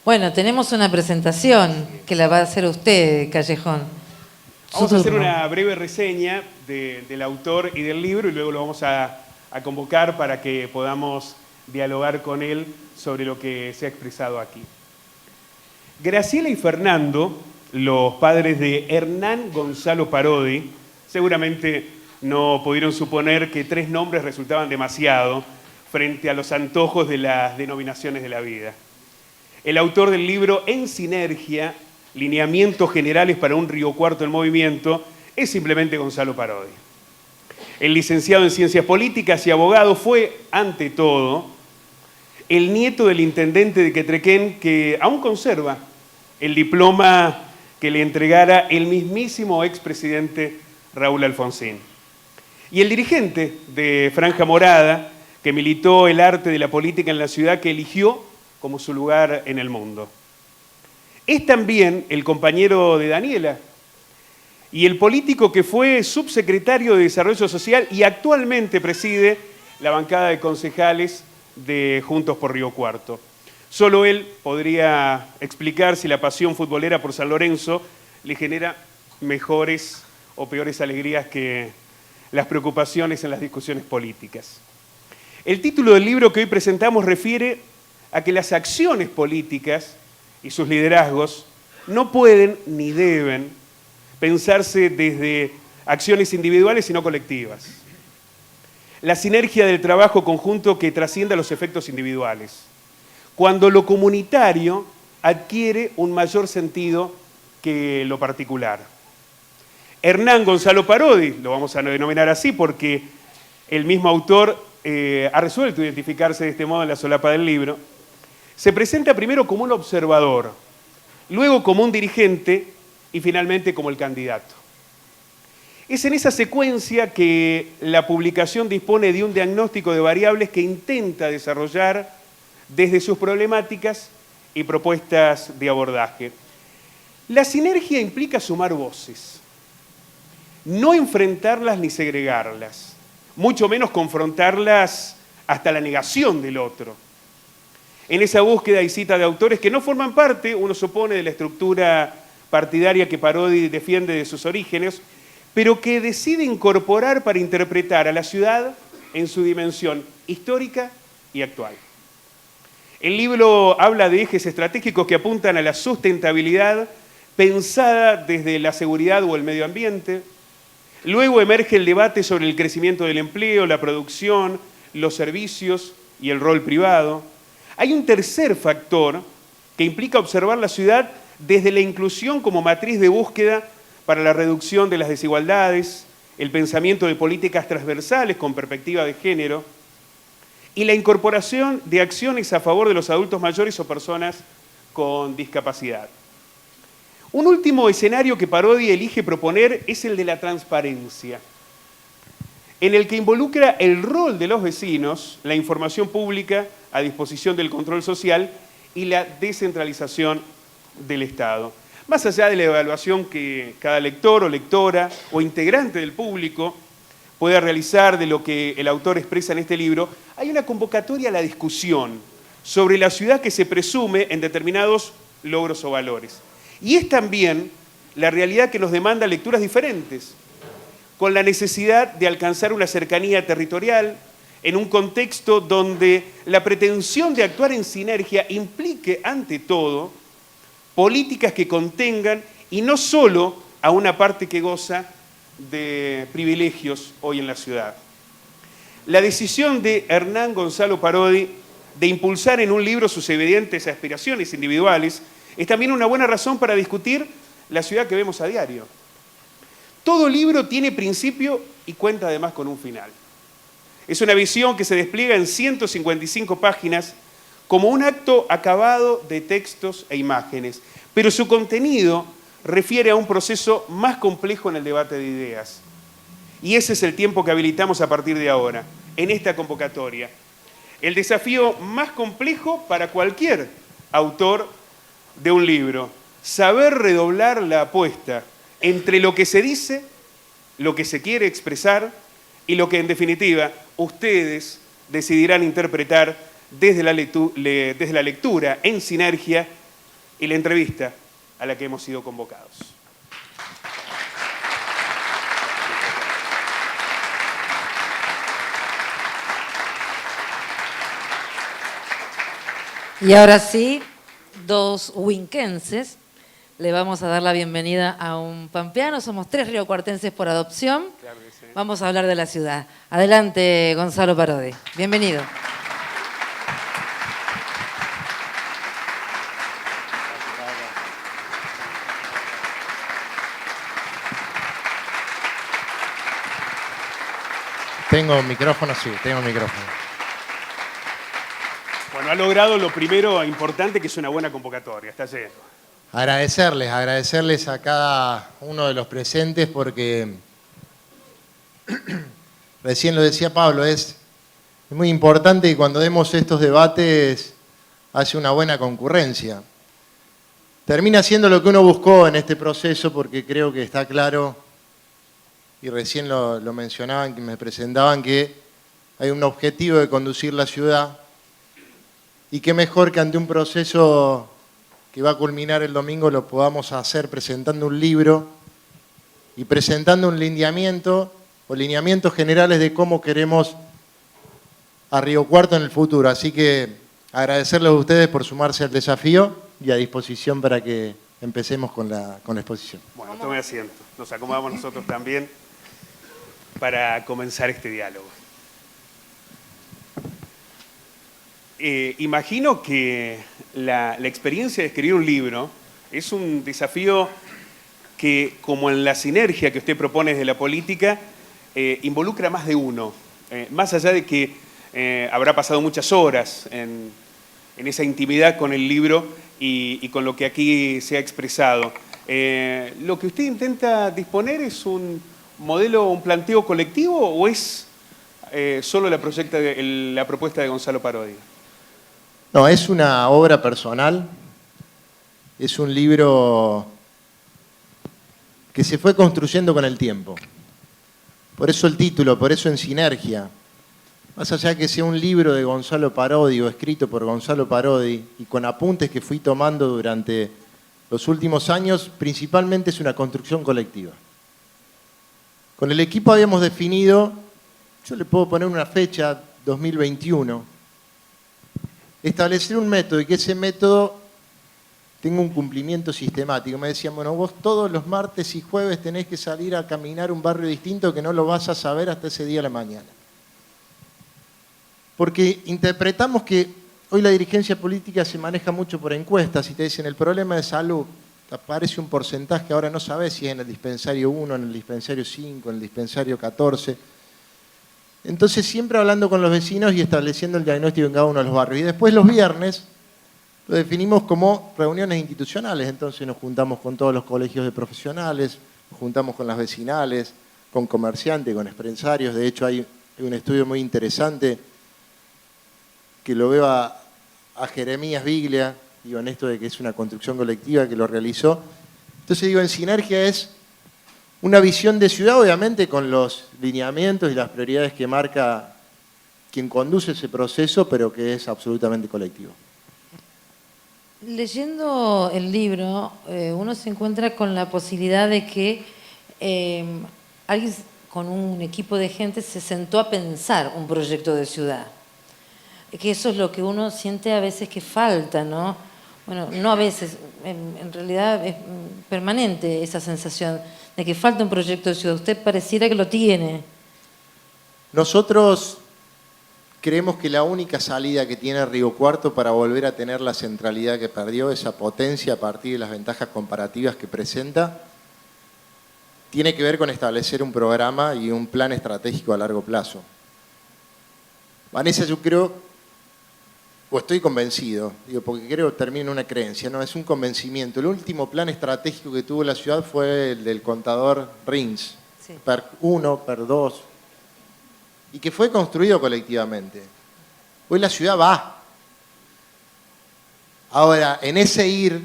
Bueno, tenemos una presentación que la va a hacer usted, Callejón. Vamos a hacer una breve reseña del autor y del libro y luego lo vamos a convocar para que podamos dialogar con él sobre lo que se ha expresado aquí. Graciela y Fernando, los padres de Hernán Gonzalo Parodi, seguramente no pudieron suponer que 3 nombres resultaban demasiado frente a los antojos de las denominaciones de la vida. El autor del libro En Sinergia, Lineamientos Generales para un Río Cuarto en Movimiento, es simplemente Gonzalo Parodi. El licenciado en Ciencias Políticas y abogado fue, ante todo, el nieto del intendente de Quetrequén, que aún conserva el diploma que le entregara el mismísimo expresidente Raúl Alfonsín. Y el dirigente de Franja Morada, que militó el arte de la política en la ciudad que eligió como su lugar en el mundo. Es también el compañero de Daniela y el político que fue subsecretario de Desarrollo Social y actualmente preside la bancada de concejales de Juntos por Río Cuarto. Solo él podría explicar si la pasión futbolera por San Lorenzo le genera mejores o peores alegrías que las preocupaciones en las discusiones políticas. El título del libro que hoy presentamos refiere a que las acciones políticas y sus liderazgos no pueden ni deben pensarse desde acciones individuales sino colectivas. La sinergia del trabajo conjunto que trascienda los efectos individuales. Cuando lo comunitario adquiere un mayor sentido que lo particular. Hernán Gonzalo Parodi, lo vamos a denominar así porque el mismo autor ha resuelto identificarse de este modo en la solapa del libro, se presenta primero como un observador, luego como un dirigente y finalmente como el candidato. Es en esa secuencia que la publicación dispone de un diagnóstico de variables que intenta desarrollar desde sus problemáticas y propuestas de abordaje. La sinergia implica sumar voces, no enfrentarlas ni segregarlas, mucho menos confrontarlas hasta la negación del otro. En esa búsqueda y cita de autores que no forman parte, uno supone, de la estructura partidaria que Parodi defiende de sus orígenes, pero que decide incorporar para interpretar a la ciudad en su dimensión histórica y actual. El libro habla de ejes estratégicos que apuntan a la sustentabilidad pensada desde la seguridad o el medio ambiente. Luego emerge el debate sobre el crecimiento del empleo, la producción, los servicios y el rol privado. Hay un tercer factor que implica observar la ciudad desde la inclusión como matriz de búsqueda para la reducción de las desigualdades, el pensamiento de políticas transversales con perspectiva de género y la incorporación de acciones a favor de los adultos mayores o personas con discapacidad. Un último escenario que Parodi elige proponer es el de la transparencia, en el que involucra el rol de los vecinos, la información pública a disposición del control social y la descentralización del Estado. Más allá de la evaluación que cada lector o lectora o integrante del público pueda realizar de lo que el autor expresa en este libro, hay una convocatoria a la discusión sobre la ciudad que se presume en determinados logros o valores. Y es también la realidad que nos demanda lecturas diferentes, con la necesidad de alcanzar una cercanía territorial en un contexto donde la pretensión de actuar en sinergia implique, ante todo, políticas que contengan, y no solo a una parte que goza de privilegios hoy en la ciudad. La decisión de Hernán Gonzalo Parodi de impulsar en un libro sus evidentes aspiraciones individuales es también una buena razón para discutir la ciudad que vemos a diario. Todo libro tiene principio y cuenta además con un final. Es una visión que se despliega en 155 páginas como un acto acabado de textos e imágenes, pero su contenido refiere a un proceso más complejo en el debate de ideas. Y ese es el tiempo que habilitamos a partir de ahora, en esta convocatoria. El desafío más complejo para cualquier autor de un libro, saber redoblar la apuesta entre lo que se dice, lo que se quiere expresar y lo que en definitiva ustedes decidirán interpretar desde la lectura en sinergia y la entrevista a la que hemos sido convocados. Y ahora sí, dos huinquenses, le vamos a dar la bienvenida a un pampeano. Somos 3 riocuartenses por adopción. Claro que sí. Vamos a hablar de la ciudad. Adelante, Gonzalo Parodi. Bienvenido. ¿Tengo micrófono? Sí, tengo micrófono. Bueno, ha logrado lo primero importante, que es una buena convocatoria. Está lleno. Agradecerles a cada uno de los presentes porque, recién lo decía Pablo, es muy importante que cuando demos estos debates haya una buena concurrencia. Termina siendo lo que uno buscó en este proceso porque creo que está claro, y recién lo mencionaban, que me presentaban, que hay un objetivo de conducir la ciudad y qué mejor que ante un proceso que va a culminar el domingo lo podamos hacer presentando un libro y presentando un lineamiento o lineamientos generales de cómo queremos a Río Cuarto en el futuro. Así que agradecerles a ustedes por sumarse al desafío y a disposición para que empecemos con la exposición. Bueno, tome asiento. Nos acomodamos nosotros también para comenzar este diálogo. Imagino que la experiencia de escribir un libro es un desafío que, como en la sinergia que usted propone desde la política, involucra más de uno. Más allá de que habrá pasado muchas horas en esa intimidad con el libro y con lo que aquí se ha expresado. ¿Lo que usted intenta disponer es un modelo, un planteo colectivo o es solo la propuesta de Gonzalo Parodi? No, es una obra personal, es un libro que se fue construyendo con el tiempo. Por eso el título, por eso en sinergia. Más allá de que sea un libro de Gonzalo Parodi o escrito por Gonzalo Parodi y con apuntes que fui tomando durante los últimos años, principalmente es una construcción colectiva. Con el equipo habíamos definido, yo le puedo poner una fecha, 2021, establecer un método y que ese método tenga un cumplimiento sistemático. Me decían, bueno, vos todos los martes y jueves tenés que salir a caminar un barrio distinto que no lo vas a saber hasta ese día a la mañana. Porque interpretamos que hoy la dirigencia política se maneja mucho por encuestas y te dicen el problema de salud, aparece un porcentaje, ahora no sabés si es en el dispensario 1, en el dispensario 5, en el dispensario 14. Entonces siempre hablando con los vecinos y estableciendo el diagnóstico en cada uno de los barrios. Y después los viernes lo definimos como reuniones institucionales, entonces nos juntamos con todos los colegios de profesionales, nos juntamos con las vecinales, con comerciantes, con empresarios. De hecho hay un estudio muy interesante que lo veo a Jeremías Biglia, digo, en esto de que es una construcción colectiva que lo realizó. Entonces digo, en sinergia es una visión de ciudad, obviamente con los lineamientos y las prioridades que marca quien conduce ese proceso, pero que es absolutamente colectivo. Leyendo el libro, uno se encuentra con la posibilidad de que alguien con un equipo de gente se sentó a pensar un proyecto de ciudad. Que eso es lo que uno siente a veces que falta, ¿no? Bueno, no a veces, en realidad es permanente esa sensación de que falta un proyecto de ciudad. Usted pareciera que lo tiene. Nosotros creemos que la única salida que tiene Río Cuarto para volver a tener la centralidad que perdió, esa potencia a partir de las ventajas comparativas que presenta, tiene que ver con establecer un programa y un plan estratégico a largo plazo. Vanessa, yo creo, o estoy convencido, digo, porque creo que termina en una creencia, no, es un convencimiento. El último plan estratégico que tuvo la ciudad fue el del contador Rins, sí. PER 1, PER 2, y que fue construido colectivamente. Hoy la ciudad va. Ahora, en ese ir,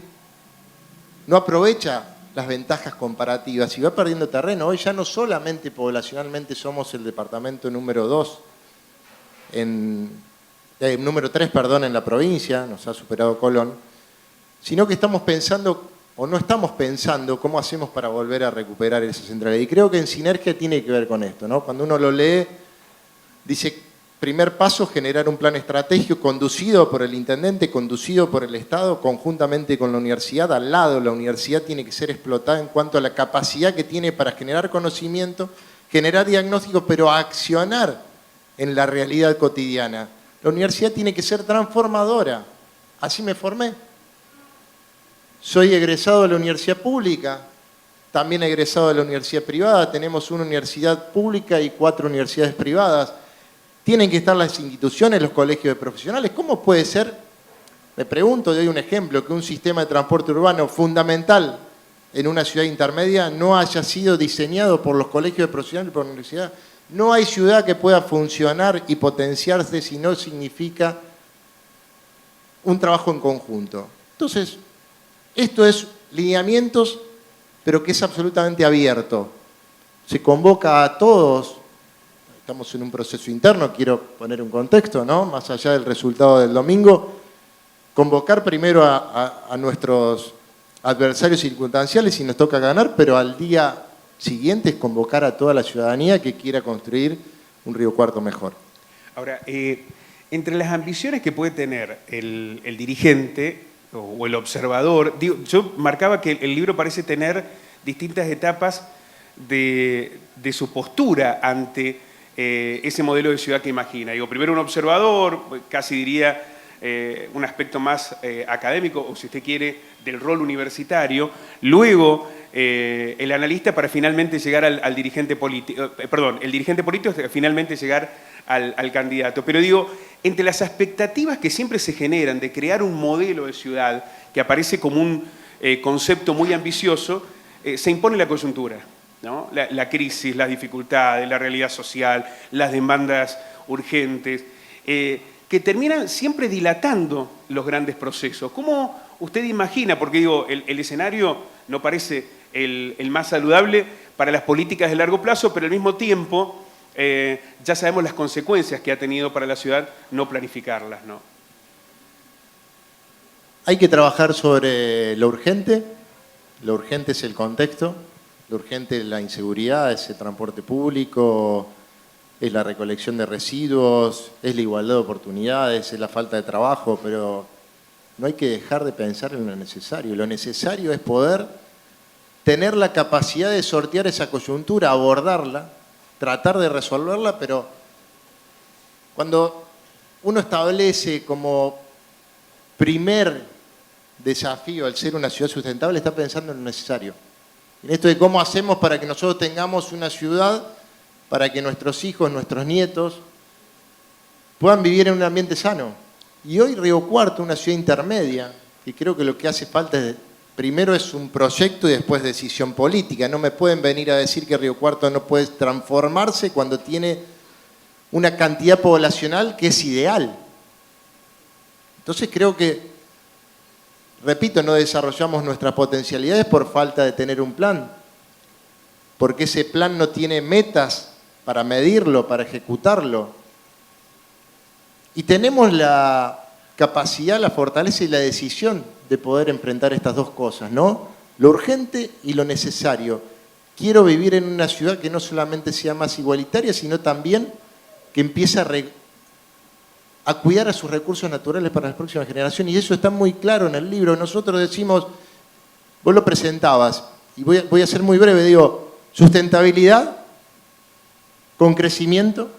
no aprovecha las ventajas comparativas y va perdiendo terreno. Hoy ya no solamente poblacionalmente somos el departamento número 2 número 3, perdón, en la provincia, nos ha superado Colón, sino que estamos pensando o no estamos pensando cómo hacemos para volver a recuperar esa centralidad. Y creo que en Sinergia tiene que ver con esto, ¿no? Cuando uno lo lee, dice, primer paso, generar un plan estratégico conducido por el intendente, conducido por el Estado, conjuntamente con la universidad. Al lado, la universidad tiene que ser explotada en cuanto a la capacidad que tiene para generar conocimiento, generar diagnósticos, pero accionar en la realidad cotidiana. La universidad tiene que ser transformadora. Así me formé. Soy egresado de la universidad pública, también egresado de la universidad privada. Tenemos una universidad pública y 4 universidades privadas. Tienen que estar las instituciones, los colegios de profesionales. ¿Cómo puede ser, me pregunto, doy un ejemplo, que un sistema de transporte urbano fundamental en una ciudad intermedia no haya sido diseñado por los colegios de profesionales y por la universidad? No hay ciudad que pueda funcionar y potenciarse si no significa un trabajo en conjunto. Entonces, esto es lineamientos, pero que es absolutamente abierto. Se convoca a todos. Estamos en un proceso interno, quiero poner un contexto, ¿no? Más allá del resultado del domingo, convocar primero a nuestros adversarios circunstanciales si nos toca ganar, pero al día siguiente es convocar a toda la ciudadanía que quiera construir un Río Cuarto mejor. Ahora, entre las ambiciones que puede tener el dirigente o el observador, digo, yo marcaba que el libro parece tener distintas etapas de su postura ante ese modelo de ciudad que imagina. Digo, primero un observador, casi diría un aspecto más académico, o si usted quiere, del rol universitario. Luego, el analista para finalmente llegar al dirigente político, el dirigente político hasta finalmente llegar al candidato. Pero digo, entre las expectativas que siempre se generan de crear un modelo de ciudad que aparece como un concepto muy ambicioso, se impone la coyuntura, ¿no? La crisis, las dificultades, la realidad social, las demandas urgentes, que terminan siempre dilatando los grandes procesos. ¿Cómo usted imagina? Porque digo, el escenario no parece el más saludable para las políticas de largo plazo, pero al mismo tiempo ya sabemos las consecuencias que ha tenido para la ciudad no planificarlas, ¿no? Hay que trabajar sobre lo urgente. Lo urgente es el contexto. Lo urgente es la inseguridad, es el transporte público, es la recolección de residuos, es la igualdad de oportunidades, es la falta de trabajo, pero no hay que dejar de pensar en lo necesario. Lo necesario es poder tener la capacidad de sortear esa coyuntura, abordarla, tratar de resolverla, pero cuando uno establece como primer desafío el ser una ciudad sustentable, está pensando en lo necesario. En esto de cómo hacemos para que nosotros tengamos una ciudad, para que nuestros hijos, nuestros nietos puedan vivir en un ambiente sano. Y hoy Río Cuarto, una ciudad intermedia, y creo que lo que hace falta es, primero es un proyecto y después decisión política. No me pueden venir a decir que Río Cuarto no puede transformarse cuando tiene una cantidad poblacional que es ideal. Entonces creo que, repito, no desarrollamos nuestras potencialidades por falta de tener un plan, porque ese plan no tiene metas para medirlo, para ejecutarlo. Y tenemos la capacidad, la fortaleza y la decisión de poder enfrentar estas dos cosas, ¿no? Lo urgente y lo necesario. Quiero vivir en una ciudad que no solamente sea más igualitaria, sino también que empiece a cuidar a sus recursos naturales para las próximas generaciones. Y eso está muy claro en el libro. Nosotros decimos, vos lo presentabas, y voy a ser muy breve, digo, sustentabilidad con crecimiento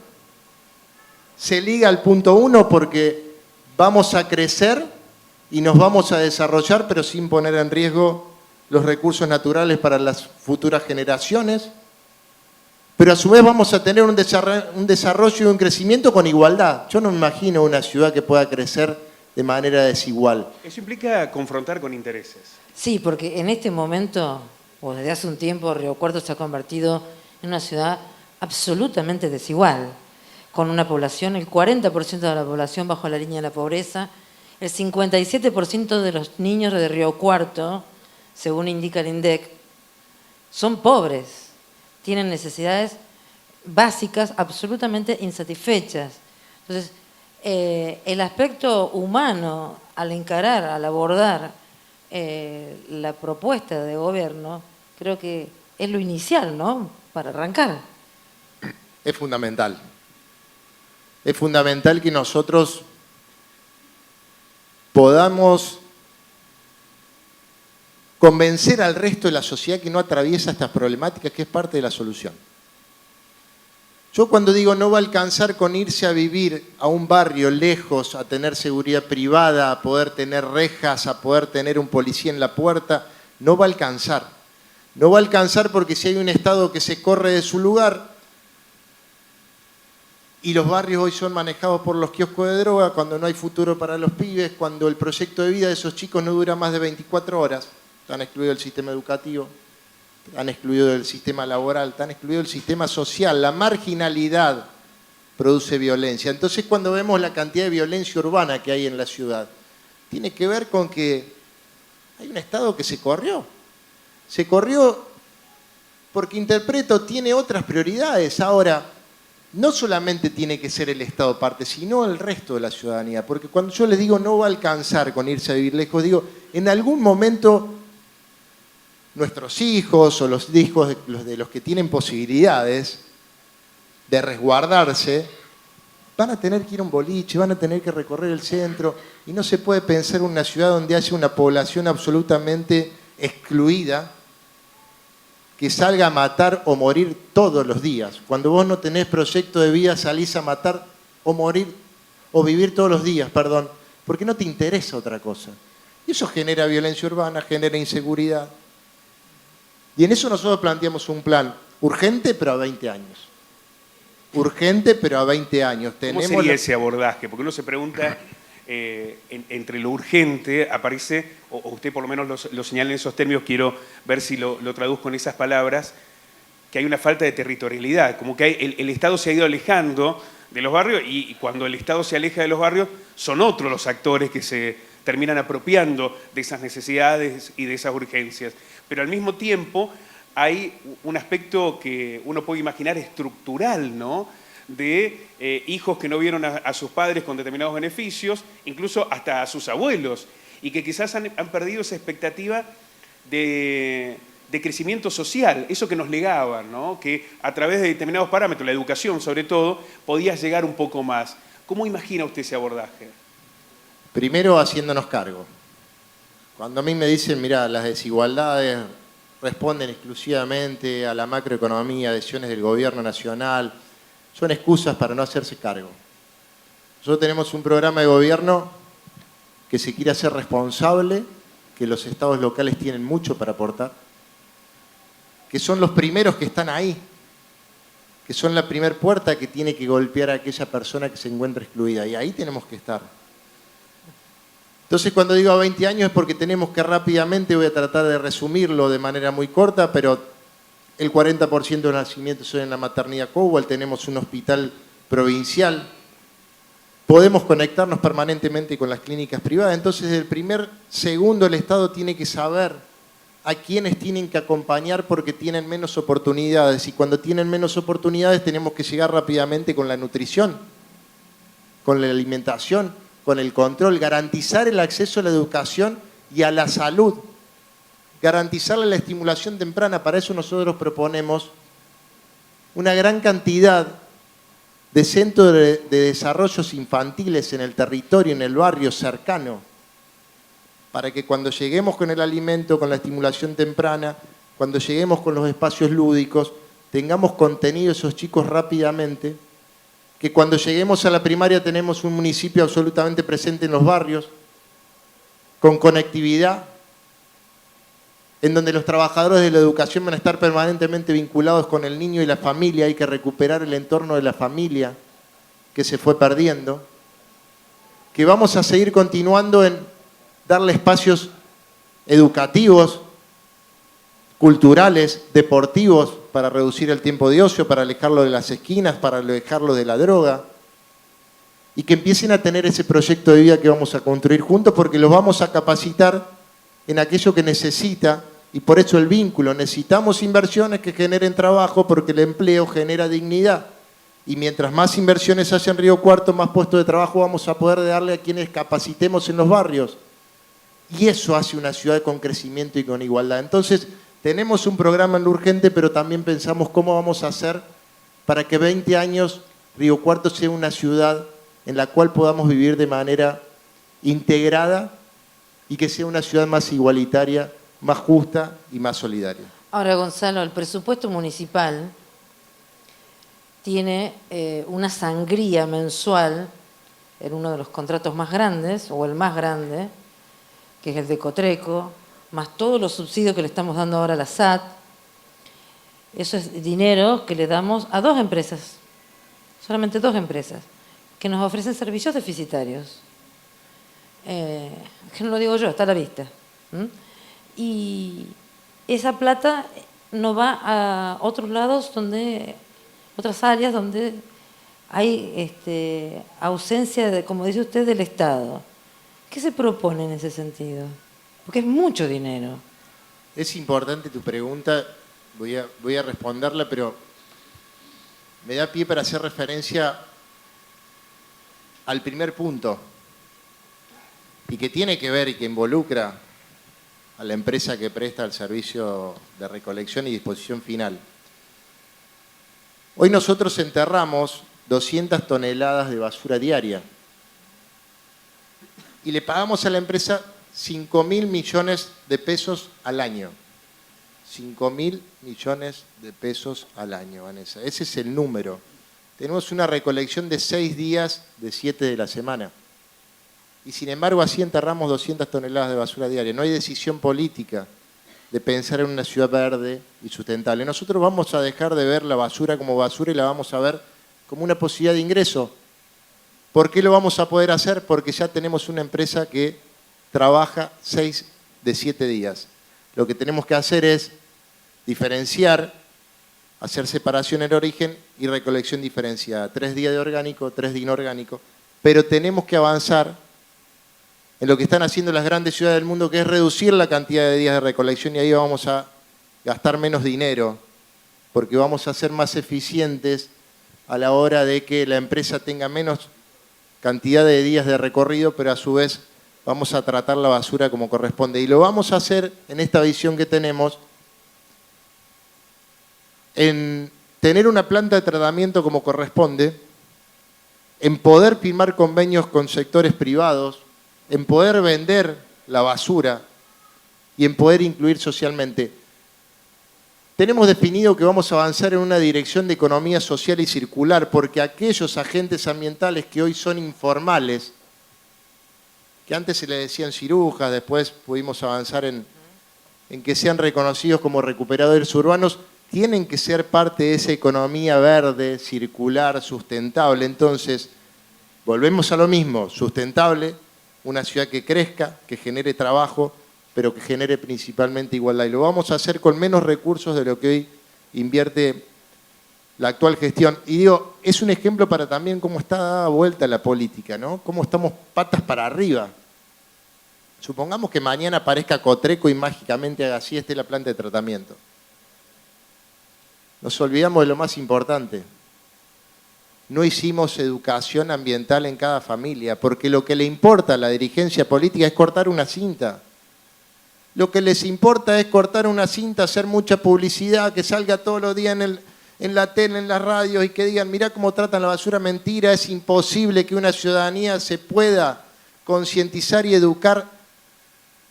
se liga al punto 1 porque vamos a crecer y nos vamos a desarrollar, pero sin poner en riesgo los recursos naturales para las futuras generaciones. Pero a su vez vamos a tener un desarrollo y un crecimiento con igualdad. Yo no me imagino una ciudad que pueda crecer de manera desigual. Eso implica confrontar con intereses. Sí, porque en este momento, o desde hace un tiempo, Río Cuarto se ha convertido en una ciudad absolutamente desigual, con una población, el 40% de la población bajo la línea de la pobreza, el 57% de los niños de Río Cuarto, según indica el INDEC, son pobres. Tienen necesidades básicas absolutamente insatisfechas. Entonces, el aspecto humano al encarar, al abordar la propuesta de gobierno creo que es lo inicial, ¿no? Para arrancar. Es fundamental. Es fundamental que nosotros podamos convencer al resto de la sociedad que no atraviesa estas problemáticas, que es parte de la solución. Yo cuando digo no va a alcanzar con irse a vivir a un barrio lejos, a tener seguridad privada, a poder tener rejas, a poder tener un policía en la puerta, no va a alcanzar. No va a alcanzar porque si hay un Estado que se corre de su lugar y los barrios hoy son manejados por los kioscos de droga, cuando no hay futuro para los pibes, cuando el proyecto de vida de esos chicos no dura más de 24 horas, están excluidos del sistema educativo, han excluido del sistema laboral, han excluido del sistema social. La marginalidad produce violencia. Entonces, cuando vemos la cantidad de violencia urbana que hay en la ciudad, tiene que ver con que hay un Estado que se corrió. Se corrió porque, interpreto, tiene otras prioridades. Ahora, no solamente tiene que ser el Estado parte, sino el resto de la ciudadanía. Porque cuando yo les digo no va a alcanzar con irse a vivir lejos, digo, en algún momento nuestros hijos o los hijos de los que tienen posibilidades de resguardarse van a tener que ir a un boliche, van a tener que recorrer el centro y no se puede pensar en una ciudad donde haya una población absolutamente excluida que salga a matar o morir todos los días. Cuando vos no tenés proyecto de vida salís a matar o morir o vivir todos los días, perdón, porque no te interesa otra cosa. Y eso genera violencia urbana, genera inseguridad. Y en eso nosotros planteamos un plan urgente, pero a 20 años. Urgente, pero a 20 años. ¿Cómo sería ese abordaje? Porque uno se pregunta, entre lo urgente aparece, o usted por lo menos lo señala en esos términos, quiero ver si lo traduzco en esas palabras, que hay una falta de territorialidad, como que el Estado se ha ido alejando de los barrios y cuando el Estado se aleja de los barrios son otros los actores que se terminan apropiando de esas necesidades y de esas urgencias. Pero al mismo tiempo hay un aspecto que uno puede imaginar estructural, ¿no? De hijos que no vieron a sus padres con determinados beneficios, incluso hasta a sus abuelos, y que quizás han perdido esa expectativa de crecimiento social, eso que nos legaban, ¿no? Que a través de determinados parámetros, la educación sobre todo, podías llegar un poco más. ¿Cómo imagina usted ese abordaje? Primero haciéndonos cargo. Cuando a mí me dicen, mirá, las desigualdades responden exclusivamente a la macroeconomía, decisiones del gobierno nacional, son excusas para no hacerse cargo. Nosotros tenemos un programa de gobierno que se quiere hacer responsable, que los estados locales tienen mucho para aportar, que son los primeros que están ahí, que son la primera puerta que tiene que golpear a aquella persona que se encuentra excluida, y ahí tenemos que estar. Entonces, cuando digo a 20 años es porque tenemos que rápidamente, voy a tratar de resumirlo de manera muy corta, pero el 40% de los nacimientos son en la maternidad Cowell, tenemos un hospital provincial, podemos conectarnos permanentemente con las clínicas privadas, entonces desde el primer segundo el Estado tiene que saber a quiénes tienen que acompañar porque tienen menos oportunidades, y cuando tienen menos oportunidades tenemos que llegar rápidamente con la nutrición, con la alimentación, con el control, garantizar el acceso a la educación y a la salud, garantizarle la estimulación temprana. Para eso nosotros proponemos una gran cantidad de centros de desarrollos infantiles en el territorio, en el barrio cercano, para que cuando lleguemos con el alimento, con la estimulación temprana, cuando lleguemos con los espacios lúdicos, tengamos contenido esos chicos rápidamente, que cuando lleguemos a la primaria tenemos un municipio absolutamente presente en los barrios, con conectividad, en donde los trabajadores de la educación van a estar permanentemente vinculados con el niño y la familia. Hay que recuperar el entorno de la familia que se fue perdiendo, que vamos a seguir continuando en darle espacios educativos, culturales, deportivos, para reducir el tiempo de ocio, para alejarlo de las esquinas, para alejarlo de la droga, y que empiecen a tener ese proyecto de vida que vamos a construir juntos, porque los vamos a capacitar en aquello que necesita, y por eso el vínculo. Necesitamos inversiones que generen trabajo, porque el empleo genera dignidad, y mientras más inversiones haya en Río Cuarto, más puestos de trabajo vamos a poder darle a quienes capacitemos en los barrios. Y eso hace una ciudad con crecimiento y con igualdad. Entonces, tenemos un programa en lo urgente, pero también pensamos cómo vamos a hacer para que 20 años Río Cuarto sea una ciudad en la cual podamos vivir de manera integrada y que sea una ciudad más igualitaria, más justa y más solidaria. Ahora, Gonzalo, el presupuesto municipal tiene una sangría mensual en uno de los contratos más grandes, o el más grande, que es el de Cotreco, más todos los subsidios que le estamos dando ahora a la SAT. Eso es dinero que le damos a 2 empresas, solamente 2 empresas, que nos ofrecen servicios deficitarios. Que no lo digo yo, está a la vista. Y esa plata no va a otros lados, otras áreas donde hay ausencia, como dice usted, del Estado. ¿Qué se propone en ese sentido? Porque es mucho dinero. Es importante tu pregunta, voy a responderla, pero me da pie para hacer referencia al primer punto, y que tiene que ver y que involucra a la empresa que presta el servicio de recolección y disposición final. Hoy nosotros enterramos 200 toneladas de basura diaria y le pagamos a la empresa 5.000 millones de pesos al año. 5.000 millones de pesos al año, Vanessa. Ese es el número. Tenemos una recolección de 6 días de 7 de la semana. Y sin embargo así enterramos 200 toneladas de basura diaria. No hay decisión política de pensar en una ciudad verde y sustentable. Nosotros vamos a dejar de ver la basura como basura y la vamos a ver como una posibilidad de ingreso. ¿Por qué lo vamos a poder hacer? Porque ya tenemos una empresa que trabaja 6 de 7 días. Lo que tenemos que hacer es diferenciar, hacer separación en origen y recolección diferenciada. 3 días de orgánico, 3 de inorgánico. Pero tenemos que avanzar en lo que están haciendo las grandes ciudades del mundo, que es reducir la cantidad de días de recolección, y ahí vamos a gastar menos dinero, porque vamos a ser más eficientes a la hora de que la empresa tenga menos cantidad de días de recorrido, pero a su vez vamos a tratar la basura como corresponde. Y lo vamos a hacer en esta visión que tenemos, en tener una planta de tratamiento como corresponde, en poder firmar convenios con sectores privados, en poder vender la basura y en poder incluir socialmente. Tenemos definido que vamos a avanzar en una dirección de economía social y circular, porque aquellos agentes ambientales que hoy son informales, que antes se les decían cirujas, después pudimos avanzar en que sean reconocidos como recuperadores urbanos, tienen que ser parte de esa economía verde, circular, sustentable. Entonces, volvemos a lo mismo, sustentable, una ciudad que crezca, que genere trabajo, pero que genere principalmente igualdad. Y lo vamos a hacer con menos recursos de lo que hoy invierte la actual gestión. Y digo, es un ejemplo para también cómo está dada vuelta la política, ¿no? Cómo estamos patas para arriba. Supongamos que mañana aparezca Cotreco y mágicamente haga así, esté la planta de tratamiento. Nos olvidamos de lo más importante. No hicimos educación ambiental en cada familia, porque lo que le importa a la dirigencia política es cortar una cinta. Lo que les importa es cortar una cinta, hacer mucha publicidad, que salga todos los días en la tele, en las radios, y que digan, mirá cómo tratan la basura. Mentira, es imposible que una ciudadanía se pueda concientizar y educar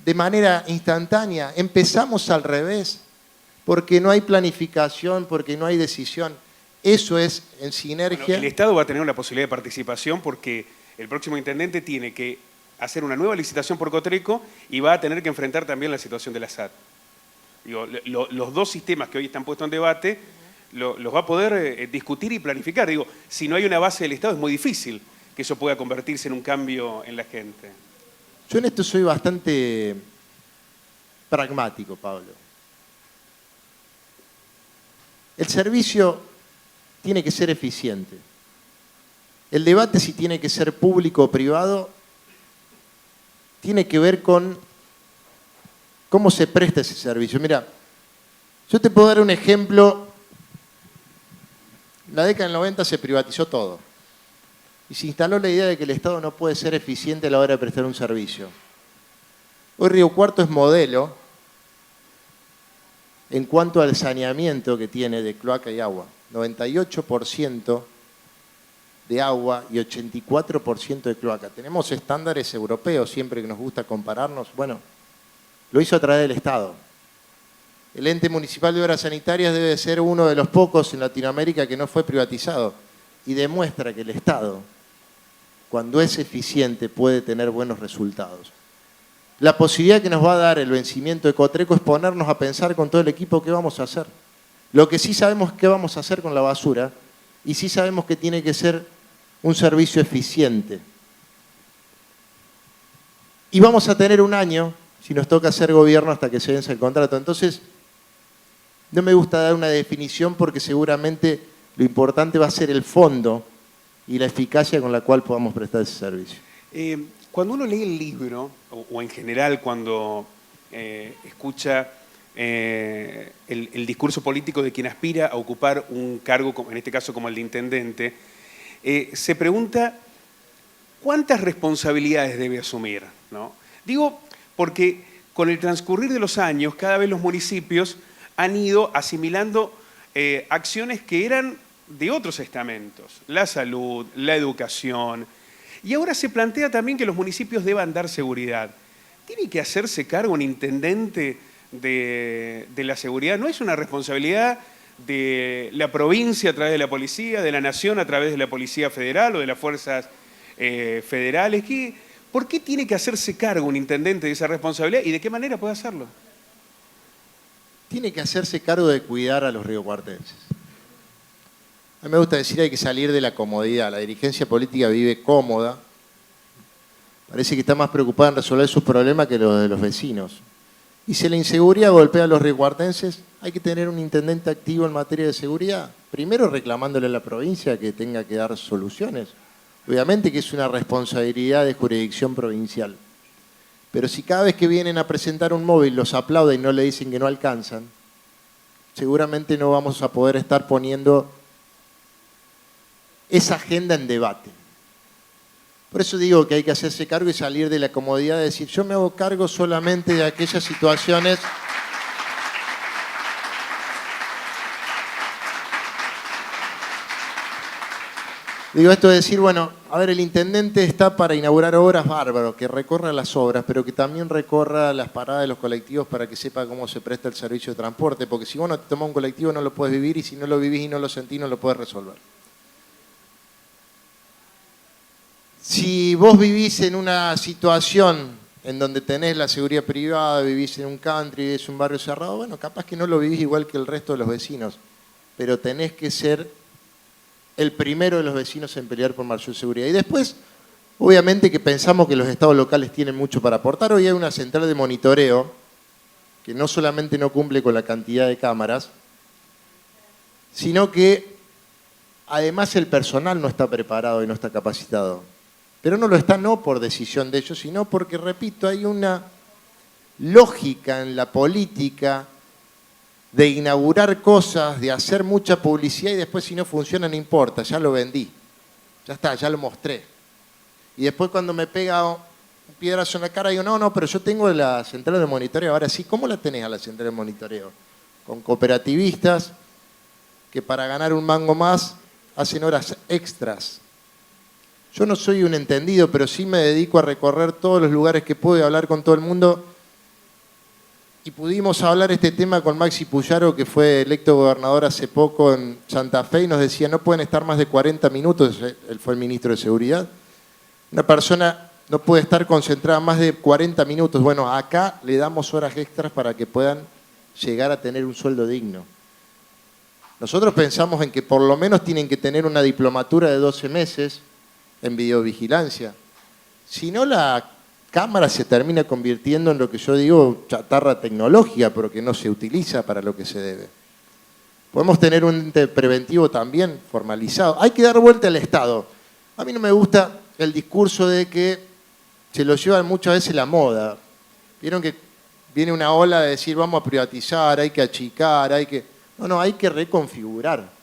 de manera instantánea. Empezamos al revés, porque no hay planificación, porque no hay decisión. Eso es en sinergia. Bueno, el Estado va a tener una posibilidad de participación porque el próximo intendente tiene que hacer una nueva licitación por Cotreco y va a tener que enfrentar también la situación de la SAT. Digo, los 2 sistemas que hoy están puestos en debate los va a poder discutir y planificar. Digo, si no hay una base del Estado es muy difícil que eso pueda convertirse en un cambio en la gente. Yo en esto soy bastante pragmático, Pablo. El servicio tiene que ser eficiente. El debate si tiene que ser público o privado tiene que ver con cómo se presta ese servicio. Mira, yo te puedo dar un ejemplo. En la década del 90 se privatizó todo y se instaló la idea de que el Estado no puede ser eficiente a la hora de prestar un servicio. Hoy Río Cuarto es modelo en cuanto al saneamiento que tiene de cloaca y agua. 98% de agua y 84% de cloaca. Tenemos estándares europeos, siempre que nos gusta compararnos. Bueno, lo hizo a través del Estado. El ente municipal de obras sanitarias debe de ser uno de los pocos en Latinoamérica que no fue privatizado y demuestra que el Estado, cuando es eficiente, puede tener buenos resultados. La posibilidad que nos va a dar el vencimiento de Cotreco es ponernos a pensar con todo el equipo qué vamos a hacer. Lo que sí sabemos es qué vamos a hacer con la basura y sí sabemos que tiene que ser un servicio eficiente. Y vamos a tener un año, si nos toca hacer gobierno, hasta que se vence el contrato. Entonces, no me gusta dar una definición porque seguramente lo importante va a ser el fondo y la eficacia con la cual podamos prestar ese servicio. Cuando uno lee el libro, o en general cuando escucha el discurso político de quien aspira a ocupar un cargo, en este caso como el de intendente, se pregunta cuántas responsabilidades debe asumir, ¿no? Digo, porque con el transcurrir de los años, cada vez los municipios han ido asimilando acciones que eran de otros estamentos, la salud, la educación, y ahora se plantea también que los municipios deban dar seguridad. ¿Tiene que hacerse cargo un intendente de la seguridad? ¿No es una responsabilidad de la provincia a través de la policía, de la nación a través de la Policía Federal o de las fuerzas federales? ¿Por qué tiene que hacerse cargo un intendente de esa responsabilidad y de qué manera puede hacerlo? Tiene que hacerse cargo de cuidar a los riocuartenses. A mí me gusta decir que hay que salir de la comodidad. La dirigencia política vive cómoda. Parece que está más preocupada en resolver sus problemas que los de los vecinos. Y si la inseguridad golpea a los riocuartenses, hay que tener un intendente activo en materia de seguridad. Primero reclamándole a la provincia que tenga que dar soluciones. Obviamente que es una responsabilidad de jurisdicción provincial. Pero si cada vez que vienen a presentar un móvil los aplauden y no le dicen que no alcanzan, seguramente no vamos a poder estar poniendo esa agenda en debate. Por eso digo que hay que hacerse cargo y salir de la comodidad de decir yo me hago cargo solamente de aquellas situaciones Digo esto de decir, bueno, a ver, el intendente está para inaugurar obras bárbaros, que recorra las obras, pero que también recorra las paradas de los colectivos para que sepa cómo se presta el servicio de transporte, porque si vos no te tomás un colectivo no lo puedes vivir y si no lo vivís y no lo sentís no lo puedes resolver. Si vos vivís en una situación en donde tenés la seguridad privada, vivís en un country, vivís en un barrio cerrado, bueno, capaz que no lo vivís igual que el resto de los vecinos, pero tenés que ser el primero de los vecinos en pelear por mayor seguridad. Y después, obviamente que pensamos que los estados locales tienen mucho para aportar. Hoy hay una central de monitoreo que no solamente no cumple con la cantidad de cámaras, sino que además el personal no está preparado y no está capacitado. Pero no lo está no por decisión de ellos, sino porque, repito, hay una lógica en la política de inaugurar cosas, de hacer mucha publicidad y después si no funciona no importa, ya lo vendí, ya está, ya lo mostré. Y después cuando me pega un piedrazo en la cara digo, no, pero yo tengo la central de monitoreo. Ahora sí, ¿cómo la tenés a la central de monitoreo? Con cooperativistas que para ganar un mango más hacen horas extras. Yo no soy un entendido, pero sí me dedico a recorrer todos los lugares que puedo y hablar con todo el mundo. Y pudimos hablar este tema con Maxi Puyaro, que fue electo gobernador hace poco en Santa Fe, y nos decía, no pueden estar más de 40 minutos, él fue el ministro de Seguridad. Una persona no puede estar concentrada más de 40 minutos. Bueno, acá le damos horas extras para que puedan llegar a tener un sueldo digno. Nosotros pensamos en que por lo menos tienen que tener una diplomatura de 12 meses en videovigilancia. Si no, la cámara se termina convirtiendo en lo que yo digo chatarra tecnológica, pero que no se utiliza para lo que se debe. Podemos tener un ente preventivo también formalizado. Hay que dar vuelta al Estado. A mí no me gusta el discurso de que se lo llevan muchas veces la moda. Vieron que viene una ola de decir vamos a privatizar, hay que achicar, hay que... No, hay que reconfigurar.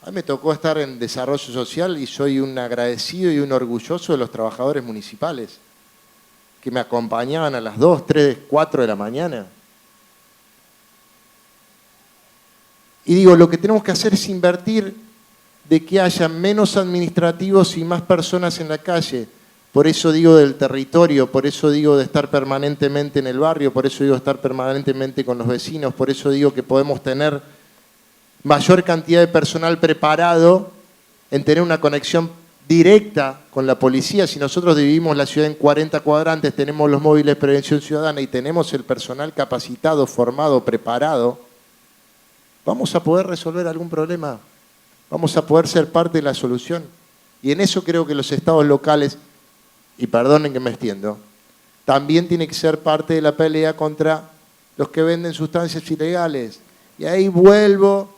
A mí me tocó estar en desarrollo social y soy un agradecido y un orgulloso de los trabajadores municipales. que me acompañaban a las 2, 3, 4 de la mañana. Y digo, lo que tenemos que hacer es invertir de que haya menos administrativos y más personas en la calle. Por eso digo del territorio, por eso digo de estar permanentemente en el barrio, por eso digo de estar permanentemente con los vecinos, por eso digo que podemos tener mayor cantidad de personal preparado en tener una conexión directa con la policía. Si nosotros dividimos la ciudad en 40 cuadrantes, tenemos los móviles de prevención ciudadana y tenemos el personal capacitado, formado, preparado, vamos a poder resolver algún problema, vamos a poder ser parte de la solución. Y en eso creo que los estados locales, y perdonen que me extiendo, también tiene que ser parte de la pelea contra los que venden sustancias ilegales. Y ahí vuelvo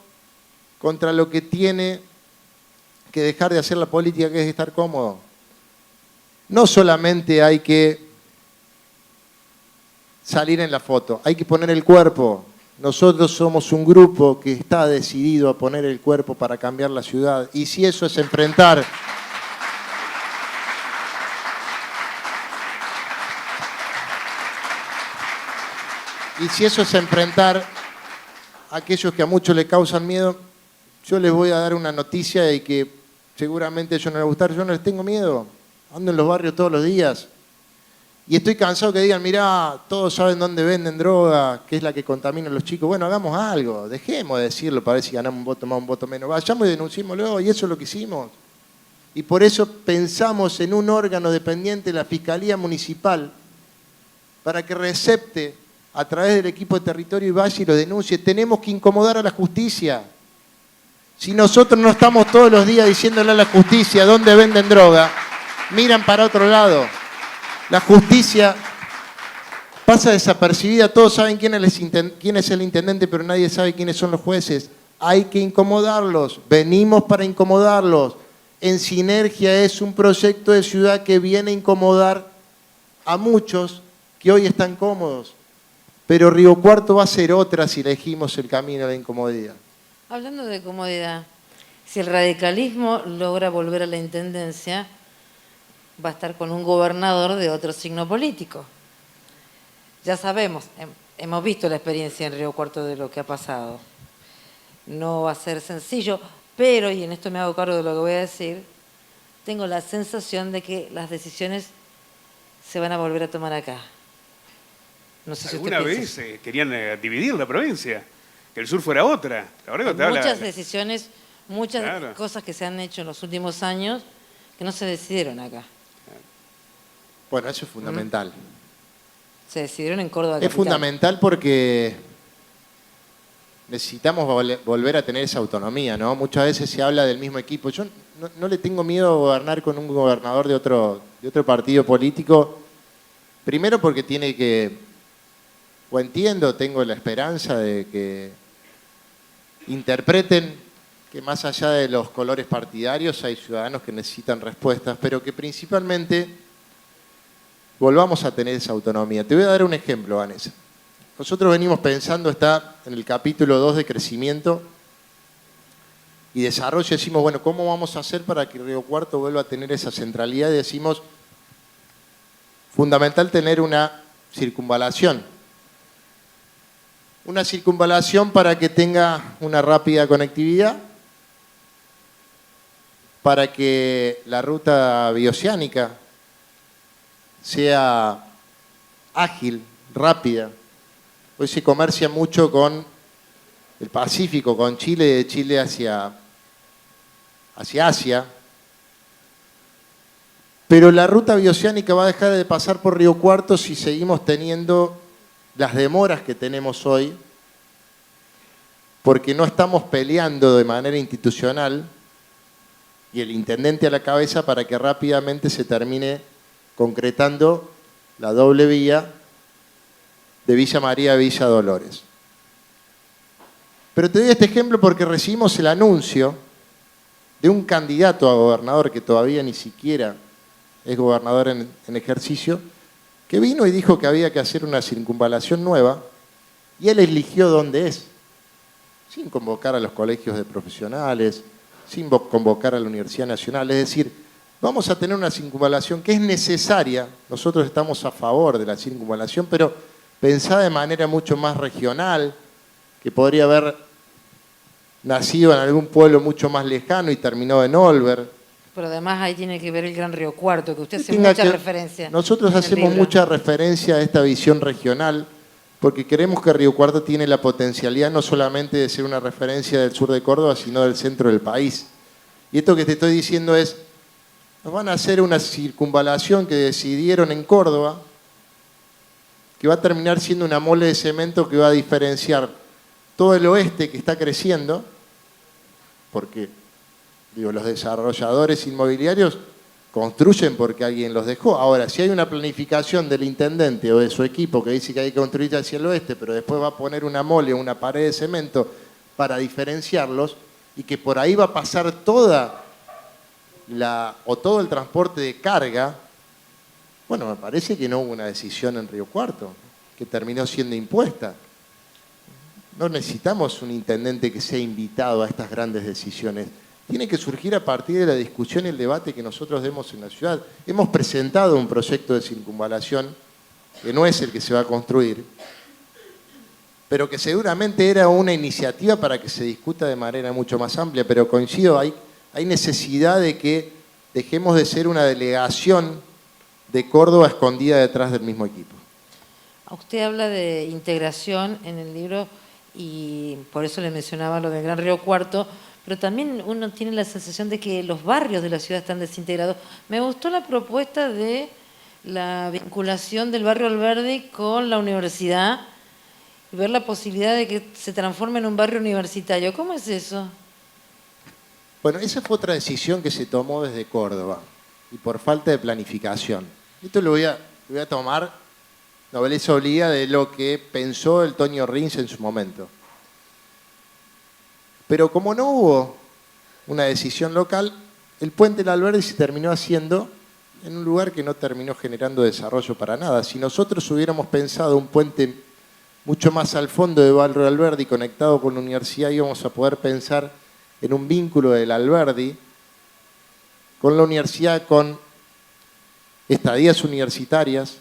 contra lo que tiene que dejar de hacer la política, que es estar cómodo. No solamente hay que salir en la foto, hay que poner el cuerpo. Nosotros somos un grupo que está decidido a poner el cuerpo para cambiar la ciudad. Y si eso es enfrentar a aquellos que a muchos le causan miedo, yo les voy a dar una noticia y que seguramente a ellos no les va a gustar. Yo no les tengo miedo, ando en los barrios todos los días. Y estoy cansado que digan, mirá, todos saben dónde venden droga, que es la que contamina a los chicos. Bueno, hagamos algo, dejemos de decirlo para ver si ganamos un voto más, un voto menos. Vayamos y denunciémoslo, y eso es lo que hicimos. Y por eso pensamos en un órgano dependiente de la Fiscalía Municipal para que recepte a través del equipo de territorio y vaya y lo denuncie. Tenemos que incomodar a la justicia. Si nosotros no estamos todos los días diciéndole a la justicia dónde venden droga, miran para otro lado. La justicia pasa desapercibida, todos saben quién es el intendente, pero nadie sabe quiénes son los jueces. Hay que incomodarlos, venimos para incomodarlos. En Sinergia es un proyecto de ciudad que viene a incomodar a muchos que hoy están cómodos. Pero Río Cuarto va a ser otra si elegimos el camino de la incomodidad. Hablando de comodidad, si el radicalismo logra volver a la intendencia, va a estar con un gobernador de otro signo político. Ya sabemos, hemos visto la experiencia en Río Cuarto de lo que ha pasado. No va a ser sencillo, pero, y en esto me hago cargo de lo que voy a decir, tengo la sensación de que las decisiones se van a volver a tomar acá. No sé si ¿Alguna vez querían dividir la provincia? Que el sur fuera otra. Muchas decisiones, muchas cosas que se han hecho en los últimos años que no se decidieron acá. Bueno, eso es fundamental. Se decidieron en Córdoba capital. Es fundamental porque necesitamos volver a tener esa autonomía, ¿no? Muchas veces se habla del mismo equipo. Yo no le tengo miedo a gobernar con un gobernador de otro partido político. Primero porque tiene que, o entiendo, tengo la esperanza de que interpreten que más allá de los colores partidarios hay ciudadanos que necesitan respuestas, pero que principalmente volvamos a tener esa autonomía. Te voy a dar un ejemplo, Vanessa. Nosotros venimos pensando, está en el capítulo 2 de crecimiento y desarrollo, decimos, bueno, ¿cómo vamos a hacer para que Río Cuarto vuelva a tener esa centralidad? Y decimos, fundamental tener una circunvalación. Una circunvalación para que tenga una rápida conectividad, para que la ruta bioceánica sea ágil, rápida. Hoy se comercia mucho con el Pacífico, con Chile, de Chile hacia Asia. Pero la ruta bioceánica va a dejar de pasar por Río Cuarto si seguimos teniendo las demoras que tenemos hoy, porque no estamos peleando de manera institucional y el intendente a la cabeza para que rápidamente se termine concretando la doble vía de Villa María a Villa Dolores. Pero te doy este ejemplo porque recibimos el anuncio de un candidato a gobernador que todavía ni siquiera es gobernador en ejercicio, que vino y dijo que había que hacer una circunvalación nueva y él eligió dónde es, sin convocar a los colegios de profesionales, sin convocar a la Universidad Nacional. Es decir, vamos a tener una circunvalación que es necesaria. Nosotros estamos a favor de la circunvalación, pero pensada de manera mucho más regional, que podría haber nacido en algún pueblo mucho más lejano y terminó en Olver. Pero además ahí tiene que ver el Gran Río Cuarto, que usted hace mucha referencia. Nosotros hacemos mucha referencia a esta visión regional, porque creemos que Río Cuarto tiene la potencialidad no solamente de ser una referencia del sur de Córdoba, sino del centro del país. Y esto que te estoy diciendo es, nos van a hacer una circunvalación que decidieron en Córdoba, que va a terminar siendo una mole de cemento que va a diferenciar todo el oeste que está creciendo, porque los desarrolladores inmobiliarios construyen porque alguien los dejó. Ahora, si hay una planificación del intendente o de su equipo que dice que hay que construir hacia el oeste, pero después va a poner una mole o una pared de cemento para diferenciarlos, y que por ahí va a pasar todo el transporte de carga, bueno, me parece que no hubo una decisión en Río Cuarto, que terminó siendo impuesta. No necesitamos un intendente que sea invitado a estas grandes decisiones. Tiene que surgir a partir de la discusión y el debate que nosotros demos en la ciudad. Hemos presentado un proyecto de circunvalación, que no es el que se va a construir, pero que seguramente era una iniciativa para que se discuta de manera mucho más amplia. Pero coincido, hay necesidad de que dejemos de ser una delegación de Córdoba escondida detrás del mismo equipo. Usted habla de integración en el libro y por eso le mencionaba lo del Gran Río Cuarto, pero también uno tiene la sensación de que los barrios de la ciudad están desintegrados. Me gustó la propuesta de la vinculación del barrio Alberdi con la universidad y ver la posibilidad de que se transforme en un barrio universitario. ¿Cómo es eso? Bueno, esa fue otra decisión que se tomó desde Córdoba y por falta de planificación. Esto lo voy a tomar, nobleza obliga, de lo que pensó el Toño Rins en su momento. Pero como no hubo una decisión local, el puente del Alberdi se terminó haciendo en un lugar que no terminó generando desarrollo para nada. Si nosotros hubiéramos pensado un puente mucho más al fondo de Barrio Alberdi conectado con la universidad, íbamos a poder pensar en un vínculo del Alberdi con la universidad, con estadías universitarias.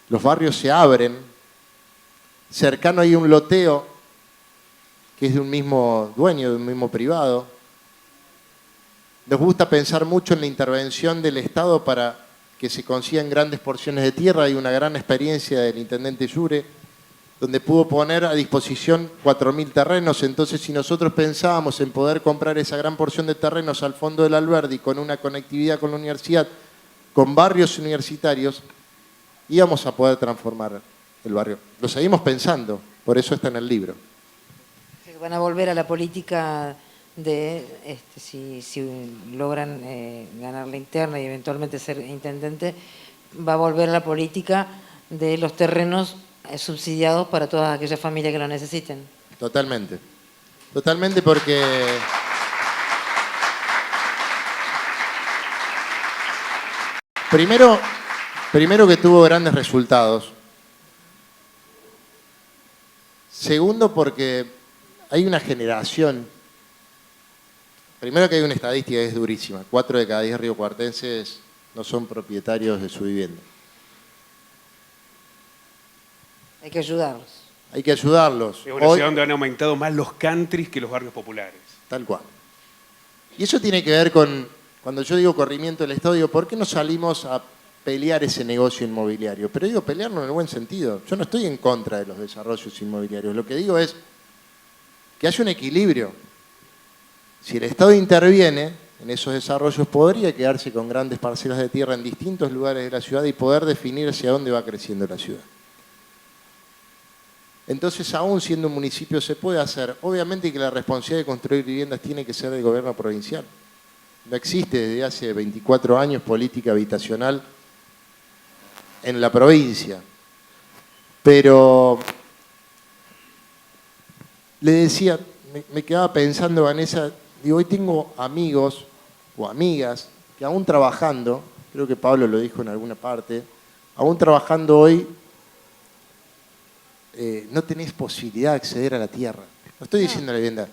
Los barrios se abren, cercano hay un loteo que es de un mismo dueño, de un mismo privado. Nos gusta pensar mucho en la intervención del Estado para que se consigan grandes porciones de tierra. Hay una gran experiencia del intendente Yure, donde pudo poner a disposición 4.000 terrenos. Entonces, si nosotros pensábamos en poder comprar esa gran porción de terrenos al fondo del Alberdi, con una conectividad con la universidad, con barrios universitarios, íbamos a poder transformar el barrio. Lo seguimos pensando, por eso está en el libro. Van a volver a la política de, si logran ganar la interna y eventualmente ser intendente, va a volver a la política de los terrenos subsidiados para todas aquellas familias que lo necesiten. Totalmente. Totalmente, porque primero que tuvo grandes resultados. Segundo, porque hay una generación. Primero que hay una estadística que es durísima. 4 de cada 10 riocuartenses no son propietarios de su vivienda. Hay que ayudarlos. Hay que ayudarlos. Es una ciudad donde han aumentado más los countries que los barrios populares. Tal cual. Y eso tiene que ver con, cuando yo digo corrimiento del Estado, digo, ¿por qué no salimos a pelear ese negocio inmobiliario? Pero digo, pelearlo en el buen sentido. Yo no estoy en contra de los desarrollos inmobiliarios. Lo que digo es que haya un equilibrio. Si el Estado interviene en esos desarrollos, podría quedarse con grandes parcelas de tierra en distintos lugares de la ciudad y poder definir hacia dónde va creciendo la ciudad. Entonces, aún siendo un municipio, se puede hacer. Obviamente que la responsabilidad de construir viviendas tiene que ser del gobierno provincial. No existe desde hace 24 años política habitacional en la provincia. Pero le decía, me quedaba pensando, Vanessa, digo, hoy tengo amigos o amigas que aún trabajando, creo que Pablo lo dijo en alguna parte, aún trabajando hoy, no tenés posibilidad de acceder a la tierra. No estoy diciendo la vivienda.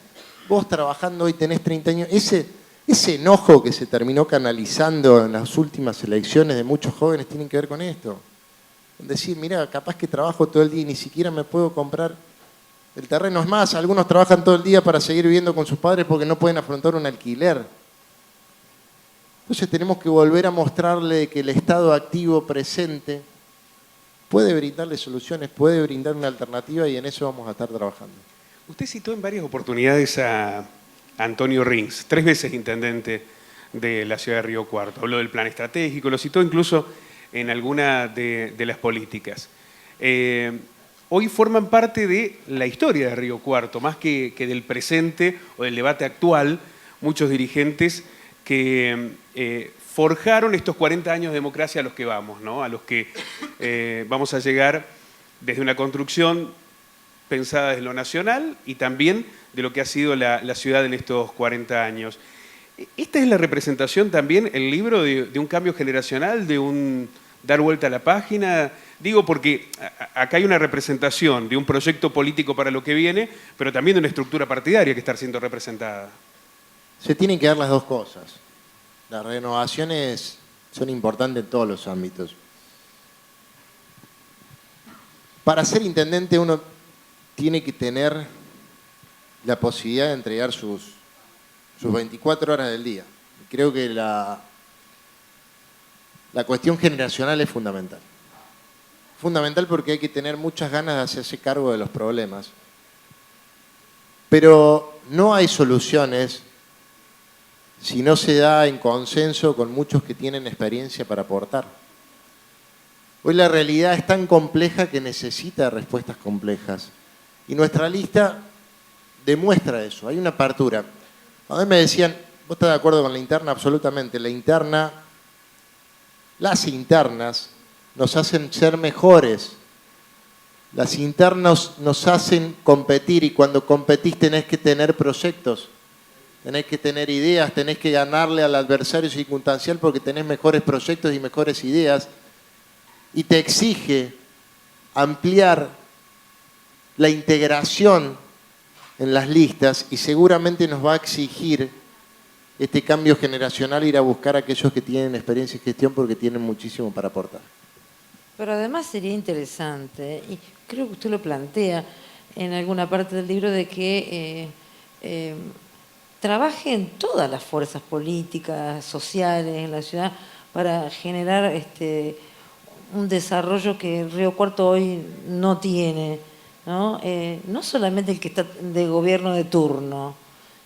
Vos trabajando hoy tenés 30 años. Ese enojo que se terminó canalizando en las últimas elecciones de muchos jóvenes tiene que ver con esto. Decir, mira, capaz que trabajo todo el día y ni siquiera me puedo comprar el terreno. Es más, algunos trabajan todo el día para seguir viviendo con sus padres porque no pueden afrontar un alquiler. Entonces tenemos que volver a mostrarle que el Estado activo presente puede brindarle soluciones, puede brindar una alternativa y en eso vamos a estar trabajando. Usted citó en varias oportunidades a Antonio Rins, 3 veces intendente de la ciudad de Río Cuarto. Habló del plan estratégico, lo citó incluso en alguna de las políticas. Hoy forman parte de la historia de Río Cuarto, más que del presente o del debate actual, muchos dirigentes que forjaron estos 40 años de democracia a los que vamos, ¿no? A los que vamos a llegar desde una construcción pensada desde lo nacional y también de lo que ha sido la ciudad en estos 40 años. ¿Esta es la representación también, el libro, de un cambio generacional, de un dar vuelta a la página? Digo porque acá hay una representación de un proyecto político para lo que viene, pero también de una estructura partidaria que está siendo representada. Se tienen que dar las dos cosas. Las renovaciones son importantes en todos los ámbitos. Para ser intendente uno tiene que tener la posibilidad de entregar sus 24 horas del día. Creo que la cuestión generacional es fundamental. Fundamental porque hay que tener muchas ganas de hacerse cargo de los problemas. Pero no hay soluciones si no se da en consenso con muchos que tienen experiencia para aportar. Hoy la realidad es tan compleja que necesita respuestas complejas. Y nuestra lista demuestra eso, hay una apertura. A mí me decían, ¿vos estás de acuerdo con la interna? Absolutamente. Las internas nos hacen ser mejores. Las internas nos hacen competir y cuando competís tenés que tener proyectos, tenés que tener ideas, tenés que ganarle al adversario circunstancial porque tenés mejores proyectos y mejores ideas y te exige ampliar la integración en las listas y seguramente nos va a exigir este cambio generacional ir a buscar a aquellos que tienen experiencia en gestión porque tienen muchísimo para aportar. Pero además sería interesante, y creo que usted lo plantea en alguna parte del libro, de que trabajen todas las fuerzas políticas, sociales en la ciudad para generar un desarrollo que Río Cuarto hoy no tiene, ¿no? No solamente el que está de gobierno de turno,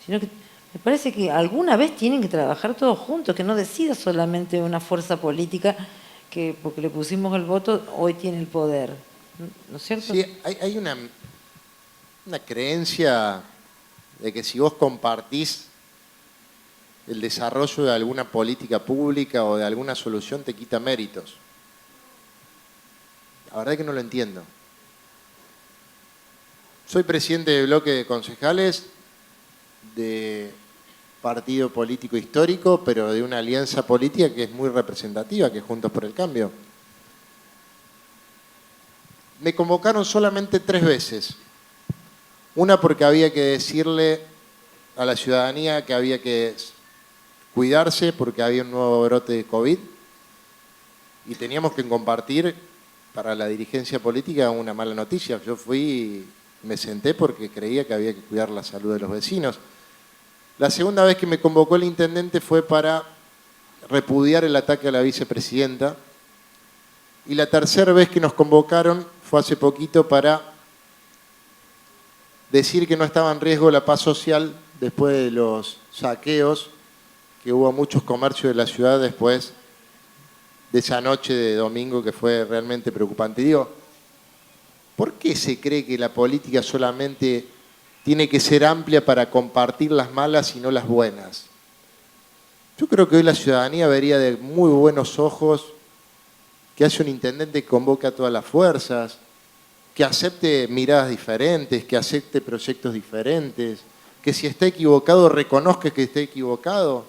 sino que me parece que alguna vez tienen que trabajar todos juntos, que no decida solamente una fuerza política que porque le pusimos el voto hoy tiene el poder, ¿no es cierto? Sí, hay una creencia de que si vos compartís el desarrollo de alguna política pública o de alguna solución te quita méritos. La verdad es que no lo entiendo. Soy presidente de bloque de concejales de partido político histórico, pero de una alianza política que es muy representativa, que es Juntos por el Cambio. Me convocaron solamente 3 veces. Una porque había que decirle a la ciudadanía que había que cuidarse porque había un nuevo brote de COVID y teníamos que compartir para la dirigencia política una mala noticia. Yo fui y me senté porque creía que había que cuidar la salud de los vecinos. La segunda vez que me convocó el intendente fue para repudiar el ataque a la vicepresidenta. Y la tercera vez que nos convocaron fue hace poquito para decir que no estaba en riesgo la paz social después de los saqueos, que hubo muchos comercios de la ciudad después de esa noche de domingo que fue realmente preocupante. Digo, ¿por qué se cree que la política solamente tiene que ser amplia para compartir las malas y no las buenas? Yo creo que hoy la ciudadanía vería de muy buenos ojos que haya un intendente que convoque a todas las fuerzas, que acepte miradas diferentes, que acepte proyectos diferentes, que si está equivocado reconozca que esté equivocado,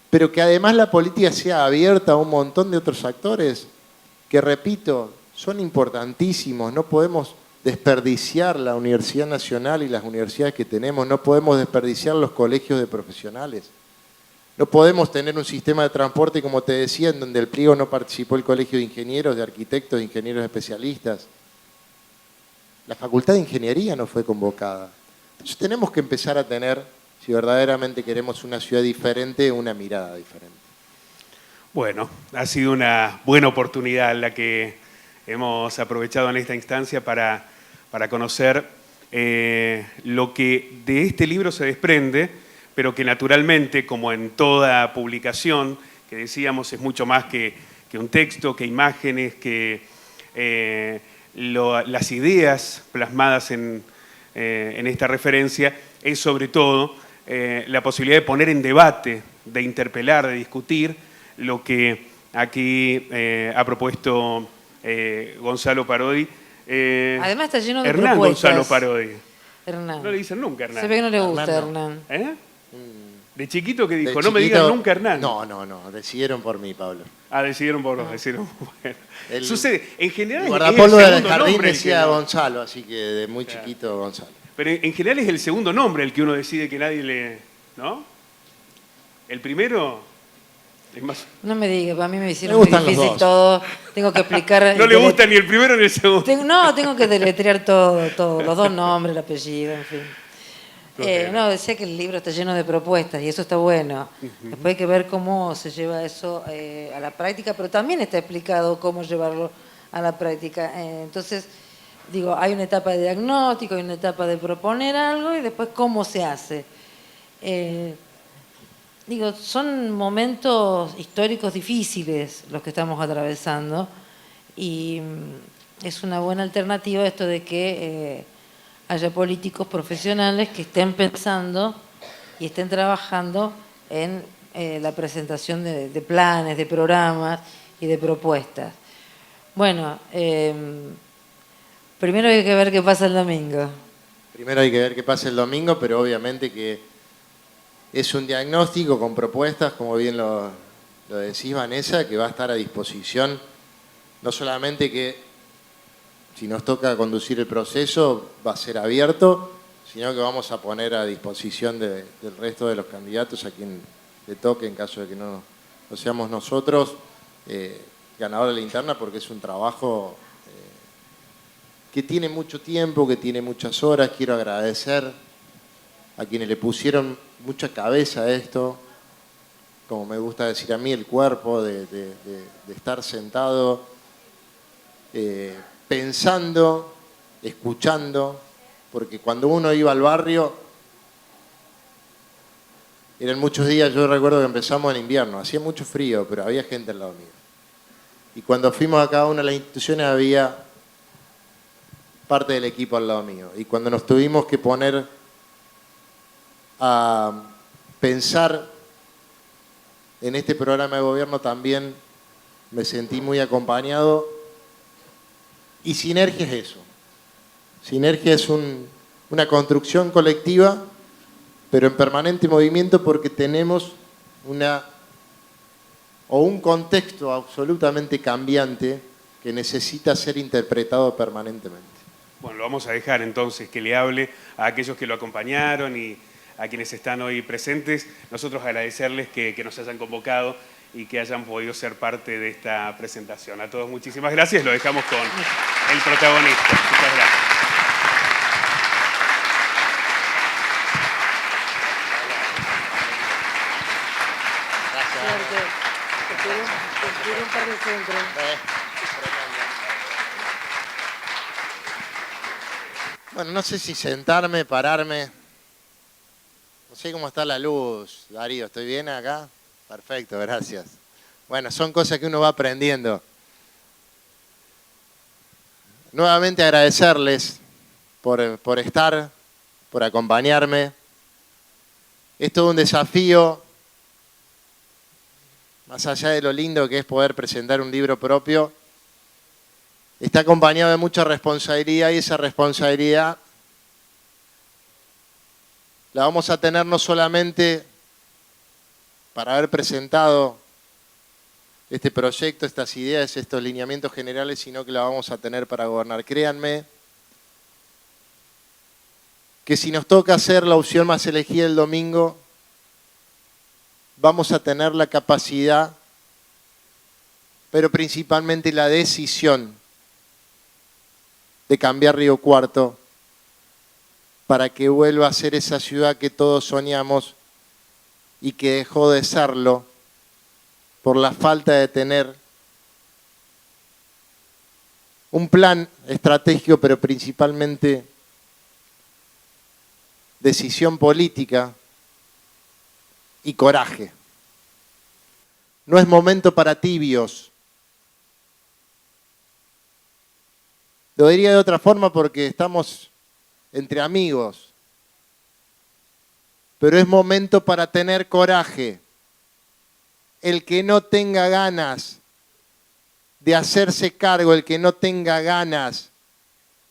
pero que además la política sea abierta a un montón de otros actores que, repito, son importantísimos. No podemos desperdiciar la Universidad Nacional y las universidades que tenemos, no podemos desperdiciar los colegios de profesionales. No podemos tener un sistema de transporte, como te decía, en donde el pliego no participó el colegio de ingenieros, de arquitectos, de ingenieros especialistas. La Facultad de Ingeniería no fue convocada. Entonces tenemos que empezar a tener, si verdaderamente queremos una ciudad diferente, una mirada diferente. Bueno, ha sido una buena oportunidad la que hemos aprovechado en esta instancia para conocer lo que de este libro se desprende, pero que naturalmente, como en toda publicación, que decíamos es mucho más que un texto, que imágenes, que las ideas plasmadas en esta referencia, es sobre todo la posibilidad de poner en debate, de interpelar, de discutir lo que aquí ha propuesto Gonzalo Parodi. Además está lleno de Hernán propuestas. Gonzalo Parodi. Hernán. No le dicen nunca Hernán. Se ve que no le gusta Hernán Hernán. ¿Eh? De chiquito que dijo, De no me digan chiquito- nunca Hernán. No, decidieron por mí, Pablo. Ah, decidieron por vos, decidieron. Bueno. El Sucede, en general El es el guardapolvo del segundo jardín nombre el que decía no. Gonzalo, así que de muy chiquito Gonzalo. Pero en general es el segundo nombre el que uno decide que nadie le... ¿No? El primero es más... No me digas, para mí me hicieron Me muy gustan los difícil dos. todo. Tengo que explicar. No le gusta ni el primero ni el segundo. Tengo que deletrear todo, los dos nombres, el apellido, en fin. No, decía que el libro está lleno de propuestas y eso está bueno. Después hay que ver cómo se lleva eso a la práctica, pero también está explicado cómo llevarlo a la práctica. Entonces, digo, hay una etapa de diagnóstico, hay una etapa de proponer algo y después cómo se hace. Digo, son momentos históricos difíciles los que estamos atravesando y es una buena alternativa esto de que haya políticos profesionales que estén pensando y estén trabajando en la presentación de planes, de programas y de propuestas. Bueno, primero hay que ver qué pasa el domingo. Primero hay que ver qué pasa el domingo, pero obviamente que es un diagnóstico con propuestas, como bien lo decís, Vanessa, que va a estar a disposición, no solamente que si nos toca conducir el proceso va a ser abierto, sino que vamos a poner a disposición del resto de los candidatos a quien le toque, en caso de que no seamos nosotros, ganador de la interna, porque es un trabajo que tiene mucho tiempo, que tiene muchas horas. Quiero agradecer a quienes le pusieron mucha cabeza a esto, como me gusta decir a mí, el cuerpo de estar sentado, pensando, escuchando, porque cuando uno iba al barrio, eran muchos días, yo recuerdo que empezamos en invierno, hacía mucho frío, pero había gente al lado mío. Y cuando fuimos a cada una de las instituciones había parte del equipo al lado mío. Y cuando nos tuvimos que poner a pensar en este programa de gobierno también me sentí muy acompañado. Y Sinergia es eso. Sinergia es una construcción colectiva, pero en permanente movimiento porque tenemos un contexto absolutamente cambiante que necesita ser interpretado permanentemente. Bueno, lo vamos a dejar entonces que le hable a aquellos que lo acompañaron y a quienes están hoy presentes. Nosotros agradecerles que nos hayan convocado y que hayan podido ser parte de esta presentación. A todos muchísimas gracias. Lo dejamos con el protagonista. Muchas gracias. Bueno, no sé si sentarme, pararme. No sé cómo está la luz, Darío. ¿Estoy bien acá? Perfecto, gracias. Bueno, son cosas que uno va aprendiendo. Nuevamente agradecerles por estar, por acompañarme. Es todo un desafío, más allá de lo lindo que es poder presentar un libro propio. Está acompañado de mucha responsabilidad y esa responsabilidad la vamos a tener no solamente para haber presentado este proyecto, estas ideas, estos lineamientos generales, sino que la vamos a tener para gobernar. Créanme que si nos toca hacer la opción más elegida el domingo, vamos a tener la capacidad, pero principalmente la decisión de cambiar Río Cuarto para que vuelva a ser esa ciudad que todos soñamos y que dejó de serlo por la falta de tener un plan estratégico, pero principalmente decisión política y coraje. No es momento para tibios. Lo diría de otra forma porque estamos entre amigos. Pero es momento para tener coraje. El que no tenga ganas de hacerse cargo, el que no tenga ganas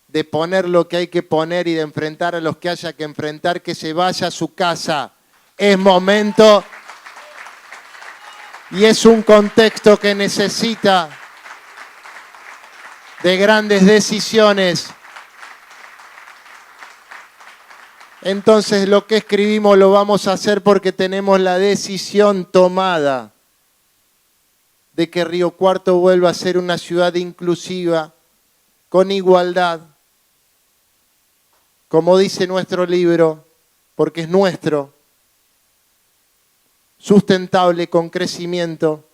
de poner lo que hay que poner y de enfrentar a los que haya que enfrentar, que se vaya a su casa. Es momento y es un contexto que necesita de grandes decisiones. Entonces lo que escribimos lo vamos a hacer porque tenemos la decisión tomada de que Río Cuarto vuelva a ser una ciudad inclusiva, con igualdad, como dice nuestro libro, porque es nuestro, sustentable, con crecimiento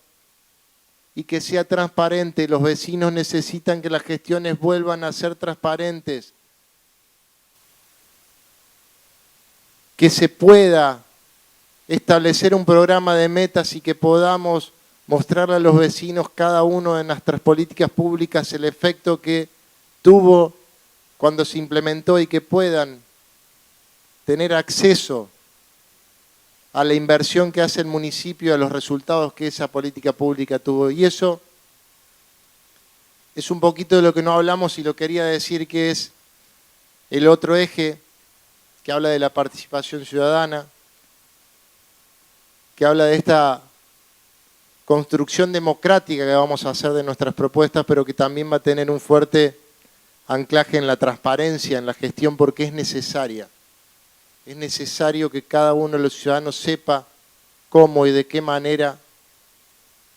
y que sea transparente. Los vecinos necesitan que las gestiones vuelvan a ser transparentes, que se pueda establecer un programa de metas y que podamos mostrarle a los vecinos cada uno de nuestras políticas públicas el efecto que tuvo cuando se implementó y que puedan tener acceso a la inversión que hace el municipio, a los resultados que esa política pública tuvo. Y eso es un poquito de lo que no hablamos y lo quería decir, que es el otro eje que habla de la participación ciudadana, que habla de esta construcción democrática que vamos a hacer de nuestras propuestas, pero que también va a tener un fuerte anclaje en la transparencia, en la gestión, porque es necesaria. Es necesario que cada uno de los ciudadanos sepa cómo y de qué manera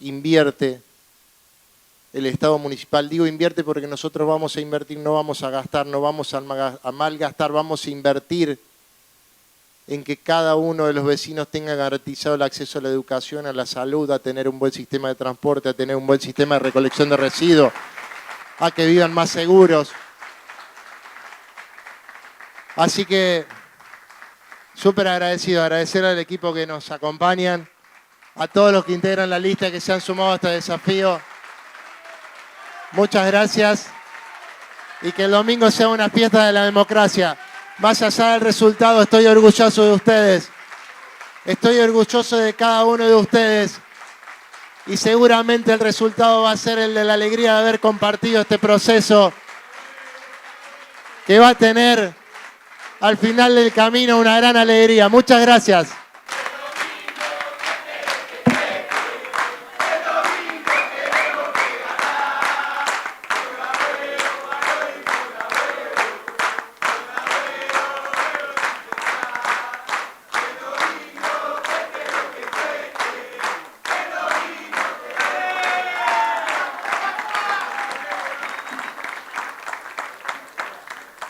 invierte el Estado municipal. Digo invierte porque nosotros vamos a invertir, no vamos a gastar, no vamos a malgastar, vamos a invertir en que cada uno de los vecinos tenga garantizado el acceso a la educación, a la salud, a tener un buen sistema de transporte, a tener un buen sistema de recolección de residuos, a que vivan más seguros. Así que súper agradecido, agradecer al equipo que nos acompañan, a todos los que integran la lista que se han sumado a este desafío. Muchas gracias y que el domingo sea una fiesta de la democracia. Más allá del resultado, estoy orgulloso de ustedes. Estoy orgulloso de cada uno de ustedes. Y seguramente el resultado va a ser el de la alegría de haber compartido este proceso, que va a tener al final del camino una gran alegría. Muchas gracias.